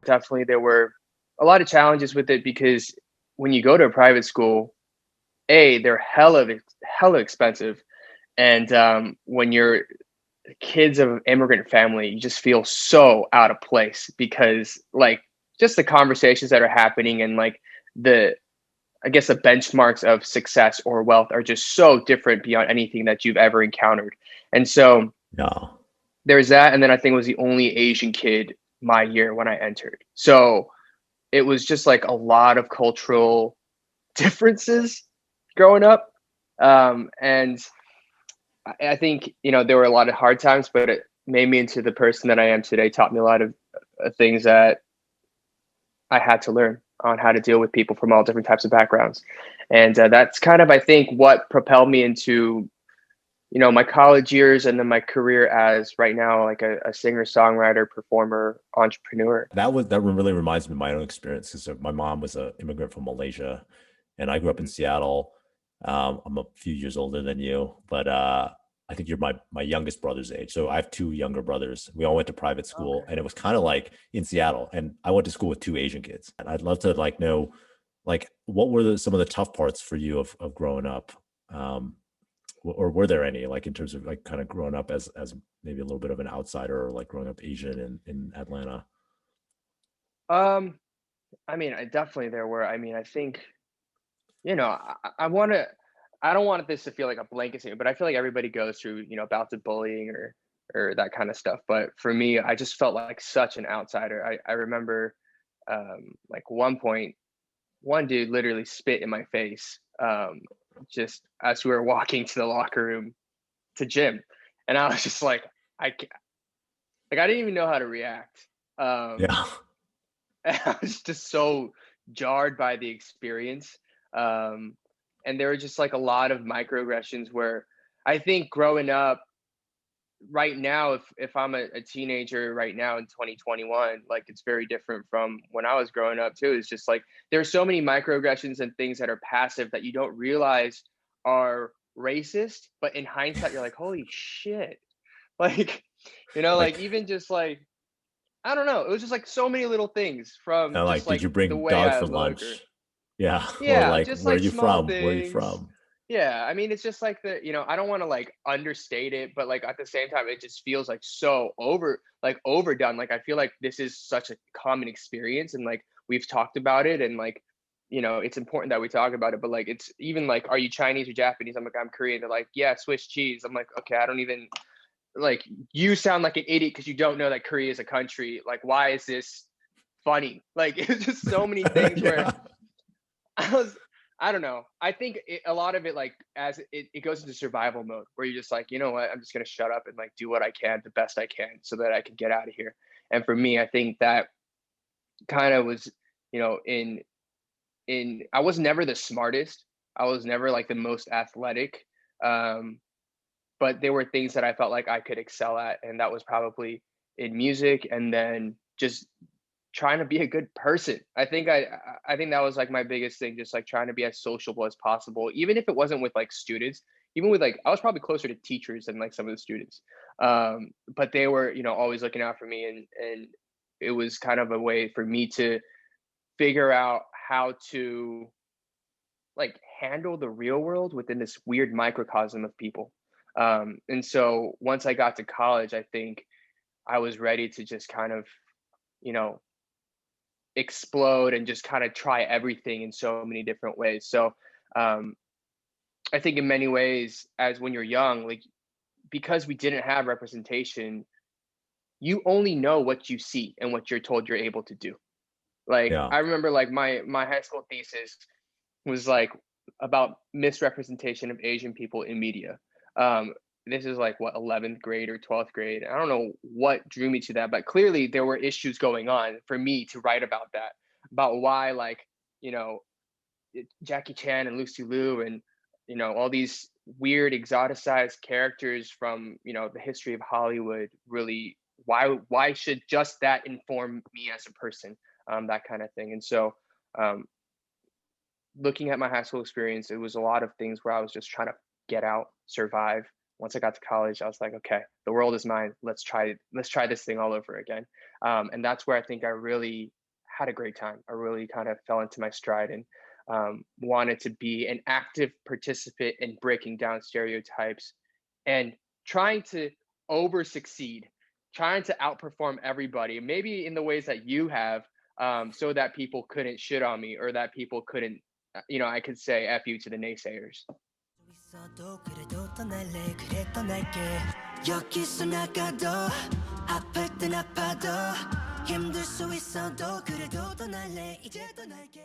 Definitely, there were a lot of challenges with it because when you go to a private school, they're hella expensive, and when you're kids of an immigrant family, you just feel so out of place because like just the conversations that are happening and like the I guess the benchmarks of success or wealth are just so different beyond anything that you've ever encountered. And so No. there's that. And then I think I was the only Asian kid my year when I entered. So it was just like a lot of cultural differences growing up. And I think, there were a lot of hard times, but it made me into the person that I am today, taught me a lot of things that I had to learn on how to deal with people from all different types of backgrounds. And that's kind of, I think, what propelled me into, my college years and then my career as right now, like a singer, songwriter, performer, entrepreneur. That really reminds me of my own experience because my mom was an immigrant from Malaysia, and I grew up in Mhm. Seattle. I'm a few years older than you, but I think you're my youngest brother's age. So I have two younger brothers. We all went to private school, Okay. and it was kind of like in Seattle. And I went to school with two Asian kids. And I'd love to like know, like, what were some of the tough parts for you of growing up? Um, or were there any, like, in terms of like kind of growing up as maybe a little bit of an outsider, or like growing up Asian in Atlanta? Um, I mean, I definitely there were. I mean, I think, I want to. I don't want this to feel like a blanket statement, but I feel like everybody goes through, bouts of bullying or that kind of stuff. But for me, I just felt like such an outsider. I remember, like one point, one dude literally spit in my face, just as we were walking to the locker room to gym, and I was just like, like I didn't even know how to react. Um, Yeah. and I was just so jarred by the experience. Um, and there were just like a lot of microaggressions where I think growing up right now, if I'm a teenager right now in 2021, like it's very different from when I was growing up too. It's just like there's so many microaggressions and things that are passive that you don't realize are racist, but in hindsight, you're like, holy shit. Like, like Like, even just like I don't know. It was just like so many little things from just did like you the bring way dog I for look or lunch? Yeah. Or yeah, like, just like small where are you things. from? Yeah, I mean, it's just like I don't want to like understate it, but like at the same time, it just feels like so overdone. Like I feel like this is such a common experience, and like we've talked about it, and like it's important that we talk about it. But like it's even like, are you Chinese or Japanese? I'm like, I'm Korean. They're like, yeah, Swiss cheese. I'm like, okay, I don't even like. You sound like an idiot because you don't know that Korea is a country. Like, why is this funny? Like, it's just so many things where Yeah. I was I don't know. I think a lot of it, like, as it goes into survival mode where you're just like, you know what, I'm just gonna shut up and like do what I can the best I can so that I can get out of here. And for me, I think that kind of was, in I was never the smartest. I was never like the most athletic. Um, but there were things that I felt like I could excel at, and that was probably in music and then just trying to be a good person. I think that was like my biggest thing, just like trying to be as sociable as possible, even if it wasn't with like students, even with like I was probably closer to teachers than like some of the students. But they were, always looking out for me, and it was kind of a way for me to figure out how to like handle the real world within this weird microcosm of people. And so once I got to college, I think I was ready to just kind of, you know, explode and just kind of try everything in so many different ways. So um, I think in many ways, as when you're young, like because we didn't have representation, you only know what you see and what you're told you're able to do. Like Yeah. I remember, like my high school thesis was like about misrepresentation of Asian people in media. Um, this is like what 11th grade or 12th grade. I don't know what drew me to that, but clearly there were issues going on for me to write about that, about why like you know Jackie Chan and Lucy Liu and all these weird exoticized characters from the history of Hollywood really why should just that inform me as a person, that kind of thing. And so um, looking at my high school experience, it was a lot of things where I was just trying to get out, survive, once I got to college, I was like, okay, the world is mine. Let's try this thing all over again. And that's where I think I really had a great time. I really kind of fell into my stride and wanted to be an active participant in breaking down stereotypes and trying to over succeed, trying to outperform everybody, maybe in the ways that you have, so that people couldn't shit on me or that people couldn't, I could say F you to the naysayers. 있어도 그래도 떠날래 그래 떠날게 여기서 나가도 아플 땐 아파도 힘들 수 있어도 그래도 떠날래 이제 떠날게